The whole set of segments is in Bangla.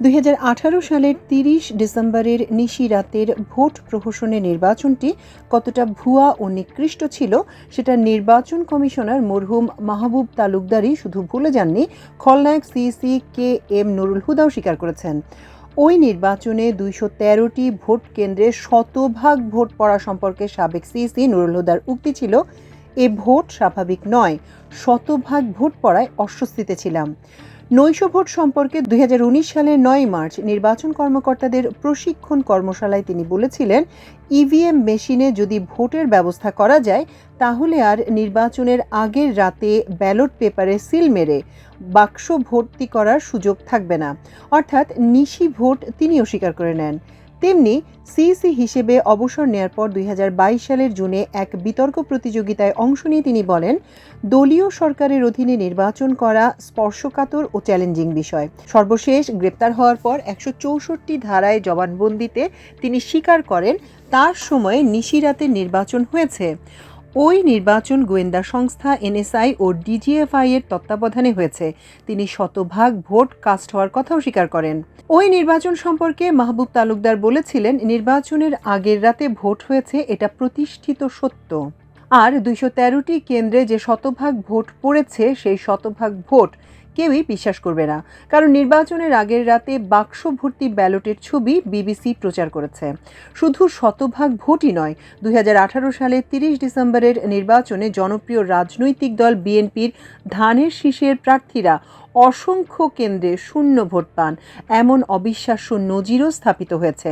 2018 সালের 30 ডিসেম্বরের নিশি রাতের ভোট প্রহসনের নির্বাচনটি কতটা ভুয়া ও নিকৃষ্ট ছিল সেটা নির্বাচন কমিশনার মরহুম মাহবুব তালুকদারই শুধু ভুলে যাননি, খলনায়ক সিইসি কে এম নুরুল হুদাও স্বীকার করেছেন। ওই নির্বাচনে 213টি ভোট কেন্দ্রে শতভাগ ভোট পড়া সম্পর্কে সাবেক সিইসি নুরুল হুদার উক্তি ছিল, এ ভোট স্বাভাবিক নয়, শতভাগ ভোট পড়ায় অস্বস্তিতে ছিলাম। নৈশ ভোট সম্পর্কে 2019 সালের 9 মার্চ নির্বাচন কর্মকর্তাদের প্রশিক্ষণ কর্মশালায় তিনি বলেছিলেন, ইভিএম মেশিনে যদি ভোটের ব্যবস্থা করা যায় তাহলে আর নির্বাচনের আগের রাতে ব্যালট পেপারে সিল মেরে বাক্স ভর্তি করার সুযোগ থাকবে না। অর্থাৎ নিশি ভোট তিনিও স্বীকার করে নেন। তেমনি সিইসি হিসেবে অবসর নেয়ার পর 2022 সালের জুনে এক বিতর্ক প্রতিযোগিতায় অংশ নিয়ে তিনি বলেন, দলীয় সরকারের অধীনে নির্বাচন করা স্পর্শকাতর ও চ্যালেঞ্জিং বিষয়। সর্বশেষ গ্রেপ্তার হওয়ার পর 164 ধারায় জবানবন্দিতে তিনি স্বীকার করেন তার সময়ে নিশিরাতে নির্বাচন হয়েছে। ওই নির্বাচন গোয়েন্দা সংস্থা এনএসআই ও ডিজিএফআই এর তত্ত্বাবধানে হয়েছে। তিনি শতভাগ ভোট কাস্ট হওয়ার কথাও স্বীকার করেন। ওই নির্বাচন সম্পর্কে মাহবুব তালুকদার বলেছিলেন, নির্বাচনের আগের রাতে ভোট হয়েছে এটা প্রতিষ্ঠিত সত্য। আর 213টি কেন্দ্রে যে শতভাগ ভোট পড়েছে সেই শতভাগ ভোট কেউই বিশ্বাস করবে না, কারণ নির্বাচনের আগের রাতে বাক্স ভর্তি ব্যালটের ছবি বিবিসি প্রচার করেছে। শুধু শতভাগ ভোটই নয়, 2018 সালে 30 ডিসেম্বরের নির্বাচনে জনপ্রিয় রাজনৈতিক দল বিএনপির ধানের শীষের প্রার্থীরা অসংখ্য কেন্দ্রে শূন্য ভোট পান, এমন অবিশ্বাস্য নজিরও স্থাপিত হয়েছে।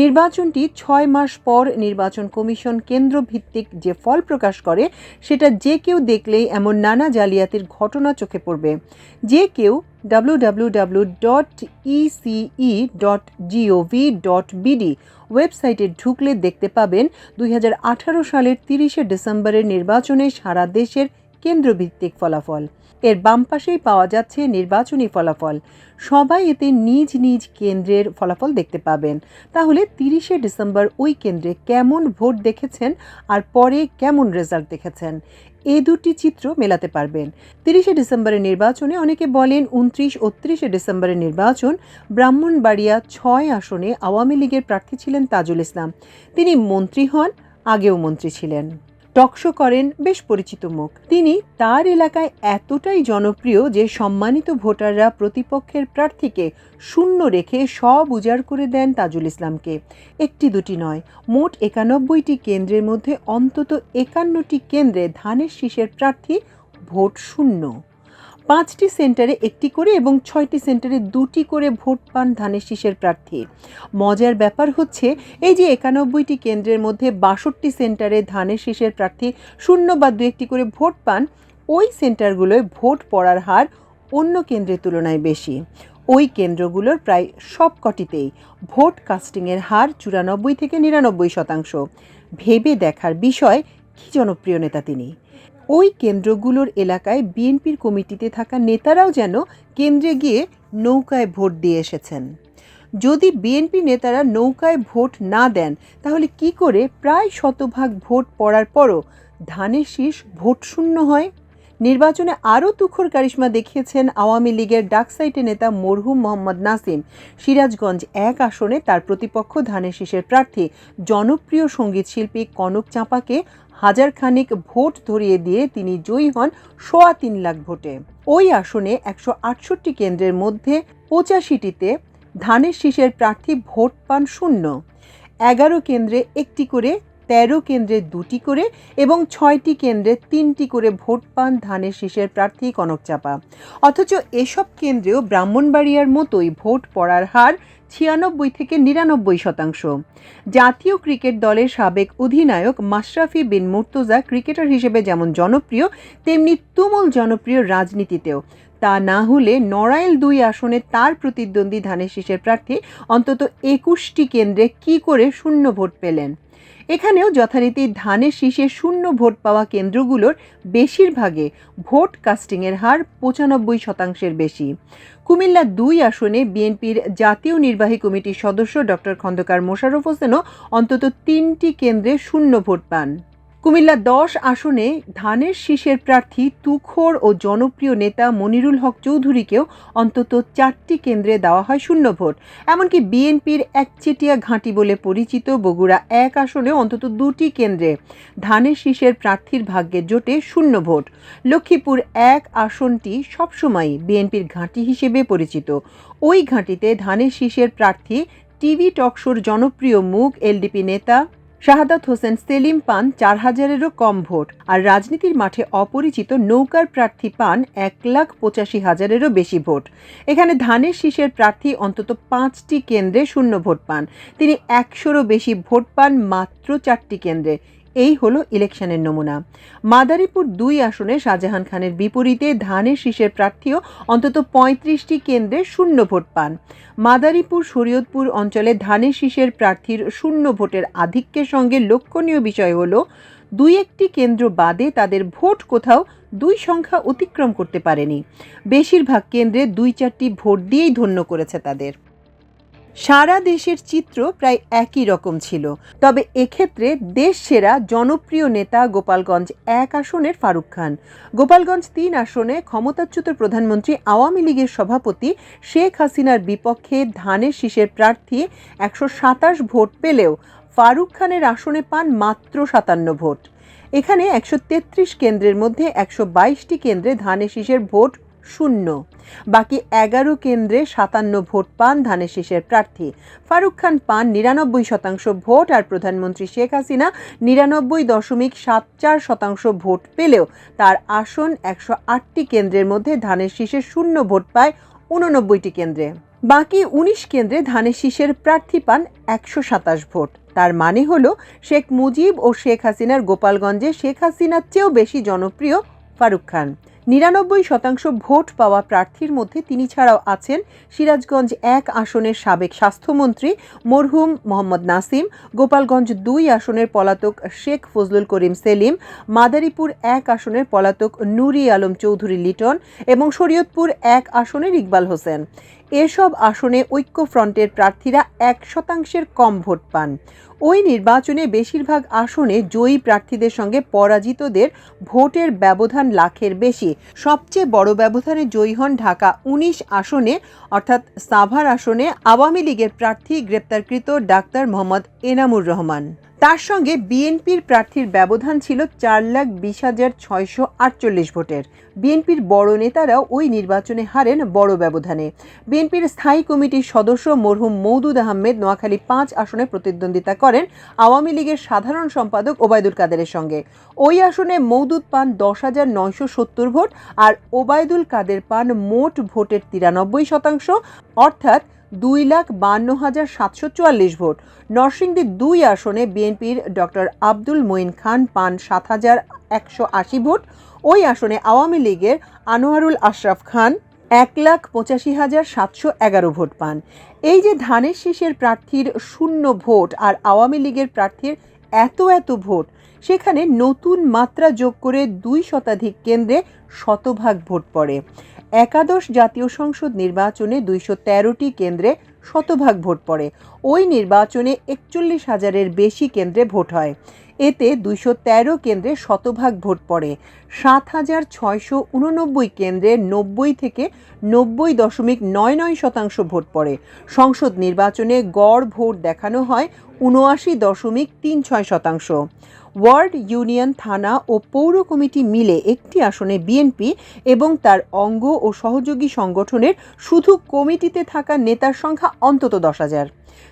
নির্বাচনটি 6 মাস পর নির্বাচন কমিশন কেন্দ্রভিত্তিক যে ফল প্রকাশ করে সেটা যে কেউ দেখলেই এমন নানা জালিয়াতির ঘটনা চোখে পড়বে। যে কেউ www.ece.gov.bd ওয়েবসাইটে ঢুকলে দেখতে পাবেন 2018 সালের 30 ডিসেম্বরের নির্বাচনে সারা দেশের কেন্দ্রভিত্তিক ফলাফল। এর বাম পাশেই পাওয়া যাচ্ছে নির্বাচনী ফলাফল। সবাই এতে নিজ নিজ কেন্দ্রের ফলাফল দেখতে পাবেন। তাহলে 30 ডিসেম্বর ওই কেন্দ্রে কেমন ভোট দেখেছেন আর পরে কেমন রেজাল্ট দেখেছেন, এই দুটি চিত্র মেলাতে পারবেন। 30 ডিসেম্বরের নির্বাচনে অনেকে বলেন 29 ও 30 ডিসেম্বরের নির্বাচন ব্রাহ্মণবাড়িয়া 6 আসনে আওয়ামী লীগের প্রার্থী ছিলেন তাজুল ইসলাম। তিনি মন্ত্রী হন, আগেও মন্ত্রী ছিলেন, টকশো করেন, বেশ পরিচিত মুখ। তিনি তার এলাকায় এতটাই জনপ্রিয় যে সম্মানিত ভোটাররা প্রতিপক্ষের প্রার্থীকে শূন্য রেখে সব উজাড় করে দেন তাজুল ইসলামকে। একটি দুটি নয়, মোট 91টি কেন্দ্রের মধ্যে অন্তত 51টি কেন্দ্রে ধানের শীষের প্রার্থী ভোট শূন্য। 5টি সেন্টারে একটি করে এবং 6টি সেন্টারে 2টি করে ভোট পান ধানের শীষের প্রার্থী। মজার ব্যাপার হচ্ছে, এই যে 91টি কেন্দ্রের মধ্যে 62টি সেন্টারে ধানের শীষের প্রার্থী শূন্য বা 2-1টি করে ভোট পান, ওই সেন্টারগুলোয় ভোট পড়ার হার অন্য কেন্দ্রের তুলনায় বেশি। ওই কেন্দ্রগুলোর প্রায় সবকটিতেই ভোট কাস্টিংয়ের হার 94 থেকে 99%। ভেবে দেখার বিষয়, কি জনপ্রিয় নেতা তিনি। ওই কেন্দ্রগুলোর এলাকায় বিএনপির কমিটিতে থাকা নেতারাও যেন কেন্দ্রে গিয়ে নৌকায় ভোট দিয়ে এসেছেন। যদি বিএনপি নেতারা নৌকায় ভোট না দেন তাহলে কি করে প্রায় শতভাগ ভোট পড়ার পরও ধানের শীষ ভোট শূন্য হয়? নির্বাচনে আরও তুখোড় কারিশমা দেখিয়েছেন আওয়ামী লীগের ডাকসাইটে নেতা মরহুম মোহাম্মদ নাসিম। সিরাজগঞ্জ 1 আসনে তার প্রতিপক্ষ ধানের শীষের প্রার্থী জনপ্রিয় সঙ্গীত শিল্পী কনক চাঁপাকে হাজার খানিক ভোট ধরিয়ে দিয়ে তিনি জয়ী হন 3.25 লাখ ভোটে। ওই আসনে 168 কেন্দ্রের মধ্যে 85টিতে ধানের শীষের প্রার্থী ভোট পান শূন্য। 11 কেন্দ্রে একটি করে, 13 কেন্দ্রে 2টি করে এবং 6টি কেন্দ্রে 3টি করে ভোট পান ধানের শীষের প্রার্থী কনক চাঁপা। অথচ এসব কেন্দ্রেও ব্রাহ্মণবাড়িয়ার মতোই ভোট পড়ার হার 96 থেকে 99%। জাতীয় ক্রিকেট দলের সাবেক অধিনায়ক মাশরাফি বিন মুর্তজা ক্রিকেটার হিসেবে যেমন জনপ্রিয়, তেমনি তুমুল জনপ্রিয় রাজনীতিতেও। তা না হলে নড়াইল 2 আসনে তার প্রতিদ্বন্দ্বী ধানের শীষের প্রার্থী অন্তত 21টি কেন্দ্রে কি করে শূন্য ভোট পেলেন। এখানেও যথারীতি ধানের শীষে শূন্য ভোট পাওয়া কেন্দ্রগুলোর বেশিরভাগে ভোট কাস্টিংয়ের হার 95%-এর বেশি। কুমিল্লা 2 আসনে বিএনপির জাতীয় নির্বাহী কমিটির সদস্য ডক্টর খন্দকার মোশাররফ হোসেনও অন্তত 3টি কেন্দ্রে শূন্য ভোট পান। কুমিল্লা 10 আসনে ধানের শীষের প্রার্থী তুখোড় ও জনপ্রিয় নেতা মনিরুল হক চৌধুরীকেও অন্তত 4টি কেন্দ্রে দেওয়া হয় শূন্য ভোট। এমনকি বিএনপির একচেটিয়া ঘাঁটি বলে পরিচিত বগুড়া 1 আসনে অন্তত 2টি কেন্দ্রে ধানের শীষের প্রার্থীর ভাগ্যে জোটে শূন্য ভোট। লক্ষ্মীপুর 1 আসনটি সবসময়ই বিএনপির ঘাঁটি হিসেবে পরিচিত। ওই ঘাঁটিতে ধানের শীষের প্রার্থী টিভি টকশোর জনপ্রিয় মুখ এলডিপি নেতা শাহাদাত হোসেন সেলিম পান 4,000-এরও কম ভোট, আর রাজনীতির মাঠে অপরিচিত নৌকার প্রার্থী পান 1,85,000-এরও বেশি ভোট। এখানে ধানের শীষের প্রার্থী অন্তত 5টি কেন্দ্রে শূন্য ভোট পান। তিনি 100-রও বেশি ভোট পান মাত্র 4টি কেন্দ্রে। এই হলো ইলেকশনের নমুনা। মাদারীপুর 2 আসনে শাহজাহান খানের বিপরীতে ধানের শীষের প্রার্থীও অন্তত 35টি কেন্দ্রে শূন্য ভোট পান। মাদারীপুর শরীয়তপুর অঞ্চলে ধানের শীষের প্রার্থীর শূন্য ভোটের আধিক্যের সঙ্গে লক্ষণীয় বিষয় হলো 2-1টি কেন্দ্র বাদে তাদের ভোট কোথাও 2 সংখ্যা অতিক্রম করতে পারেনি। বেশিরভাগ কেন্দ্রে 2-4টি ভোট দিয়েই ধন্য করেছে তাদের। সারা দেশের চিত্র প্রায় একই রকম ছিল, তবে এক্ষেত্রে দেশ সেরা জনপ্রিয় নেতা গোপালগঞ্জ 1 আসনের ফারুক খান। গোপালগঞ্জ 3 আসনে ক্ষমতাচ্যুত প্রধানমন্ত্রী আওয়ামী লীগের সভাপতি শেখ হাসিনার বিপক্ষে ধানের শীষের প্রার্থী 127 ভোট পেলেও ফারুক খানের আসনে পান মাত্র 57 ভোট। এখানে 133 কেন্দ্রের মধ্যে 122টি কেন্দ্রে ধানের শীষের ভোট শূন্য। বাকি 11 কেন্দ্রে 57 ভোট পান ধানের শীষের প্রার্থী। ফারুক খান পান 99% ভোট, আর প্রধানমন্ত্রী শেখ হাসিনা 99.74% ভোট পেলেও তার আসন 108টি কেন্দ্রের মধ্যে ধানের শীষে শূন্য ভোট পায় 89টি কেন্দ্রে। বাকি 19 কেন্দ্রে ধানের শীষের প্রার্থী পান 127 ভোট। তার মানে হলো শেখ মুজিব ও শেখ হাসিনার গোপালগঞ্জে শেখ হাসিনার চেয়েও বেশি জনপ্রিয় ফারুক খান। 99% ভোট পাওয়া প্রার্থীর মধ্যে তিনি ছাড়াও আছেন সিরাজগঞ্জ 1 আসনের সাবেক স্বাস্থ্যমন্ত্রী মরহুম মোহাম্মদ নাসিম, গোপালগঞ্জ 2 আসনের পলাতক শেখ ফজলুল করিম সেলিম, মাদারীপুর 1 আসনের পলাতক নুরি আলম চৌধুরী লিটন এবং শরীয়তপুর 1 আসনের ইকবাল হোসেন। এসব আসনে ঐক্যফ্রন্টের প্রার্থীরা 1% কম ভোট পান। ওই নির্বাচনে বেশিরভাগ আসনে জয়ী প্রার্থীদের সঙ্গে পরাজিতদের ভোটের ব্যবধান লাখের বেশি। সবচেয়ে বড় ব্যবধানে জয়ী হন ঢাকা 19 আসনে, অর্থাৎ সাভার আসনে আওয়ামী লীগের প্রার্থী গ্রেপ্তারকৃত ডাক্তার মোহাম্মদ এনামুর রহমান। তার সঙ্গে বিএনপির প্রার্থীর ব্যবধান ছিল 4,20,648 ভোটের। বিএনপির বড় নেতারাও ওই নির্বাচনে হারেন বড় ব্যবধানে। বিএনপির স্থায়ী কমিটির সদস্য মরহুম মওদুদ আহমেদ নোয়াখালী 5 আসনে প্রতিদ্বন্দ্বিতা করেন আওয়ামী লীগের সাধারণ সম্পাদক ওবায়দুল কাদেরের সঙ্গে। ওই আসনে মওদুদ পান 10,970 ভোট, আর ওবায়দুল কাদের পান মোট ভোটের 93%, অর্থাৎ 2,52,744 ভোট। নরসিংদী 2 আসনে বিএনপির ডক্টর আব্দুল মঈন খান পান 7,180 ভোট। ওই আসনে আওয়ামী লীগের আনোয়ারুল আশরাফ খান 1,85,711 ভোট পান। এই যে ধানের শীষের প্রার্থীর শূন্য ভোট আর আওয়ামী লীগের প্রার্থীর এত ভোট, সেখানে নতুন মাত্রা যোগ করে 2 শতাধিক কেন্দ্রে শতভাগ ভোট পড়ে। একাদশ জাতীয় সংসদ নির্বাচনে 213টি কেন্দ্রে শতভাগ ভোট পড়ে। ওই নির্বাচনে 41,000-এর বেশি কেন্দ্রে ভোট হয়। এতে 213 কেন্দ্রে শতভাগ ভোট পড়ে। 7,689 কেন্দ্রে 90 থেকে 90.99% ভোট পড়ে। সংসদ নির্বাচনে গড় ভোট দেখানো হয় 79.36%। ওয়ার্ড, ইউনিয়ন, থানা ও পৌর কমিটি মিলে একটি আসনে বিএনপি এবং তার অঙ্গ ও সহযোগী সংগঠনের শুধু কমিটিতে থাকা নেতার সংখ্যা অন্তত 10,000।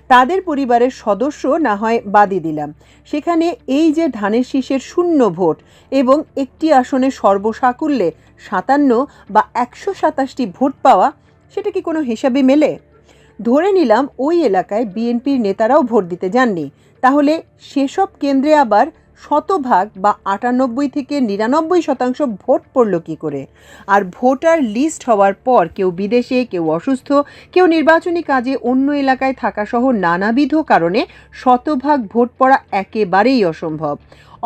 তাদের পরিবারের সদস্য না হয় বাদই দিলাম। সেখানে এই যে ধানের শীষের শূন্য ভোট এবং একটি আসনে সর্বসাকুল্যে 57 বা 127টি ভোট পাওয়া, সেটা কি কোনো হিসাবে মেলে? ধরে নিলাম ওই এলাকায় বিএনপির নেতারাও ভোট দিতে যাননি, তাহলে সেসব কেন্দ্রে আবার শতভাগ বা 98 থেকে 99% ভোট পড়ল কি করে? আর ভোটার লিস্ট হওয়ার পর কেউ বিদেশে, কেউ অসুস্থ, কেউ নির্বাচনী কাজে অন্য এলাকায় থাকাসহ নানাবিধ কারণে শতভাগ ভোট পড়া একেবারেই অসম্ভব।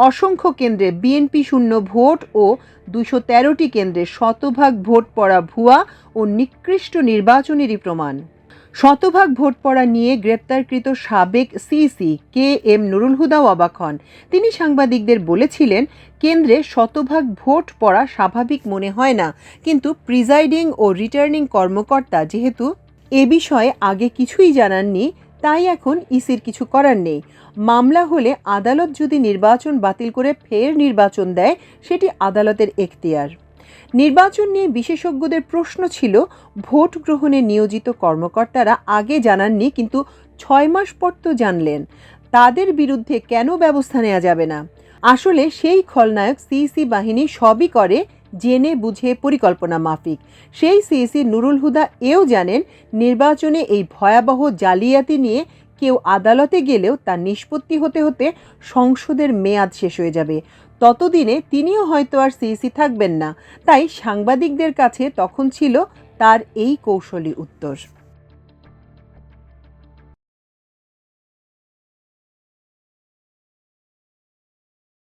অসংখ্য কেন্দ্রে বিএনপি শূন্য ভোট ও 213টি কেন্দ্রে শতভাগ ভোট পড়া ভুয়া ও নিকৃষ্ট নির্বাচনেরই প্রমাণ। শতভাগ ভোট পড়া নিয়ে গ্রেপ্তারকৃত সাবেক সিইসি কে এম নুরুল হুদাও অবাক হন। তিনি সাংবাদিকদের বলেছিলেন, কেন্দ্রে শতভাগ ভোট পড়া স্বাভাবিক মনে হয় না, কিন্তু প্রিজাইডিং ও রিটার্নিং কর্মকর্তা যেহেতু এ বিষয়ে আগে কিছুই জানাননি, তাই এখন ইসির কিছু করার নেই। মামলা হলে আদালত যদি নির্বাচন বাতিল করে ফের নির্বাচন দেয়, সেটি আদালতের এখতিয়ার। নির্বাচন নিয়ে বিশেষজ্ঞদের প্রশ্ন ছিল, ভোট গ্রহণে নিয়োজিত কর্মকর্তারা আগে জানাননি, কিন্তু 6 মাস পর তো জানলেন, তাদের বিরুদ্ধে কেন ব্যবস্থা নেওয়া যাবে না? আসলে সেই খলনায়ক সিইসি বাহিনী সবই করে জেনে বুঝে পরিকল্পনা মাফিক। সেই সিইসি নুরুল হুদা এও জানেন, নির্বাচনে এই ভয়াবহ জালিয়াতি নিয়ে কেউ আদালতে গেলেও তার নিষ্পত্তি হতে হতে সংসদের মেয়াদ শেষ হয়ে যাবে। ততদিনে তিনিও হয়তো আর সিইসি থাকবেন না। তাই সাংবাদিকদের কাছে তখন ছিল তার এই কৌশলী উত্তর।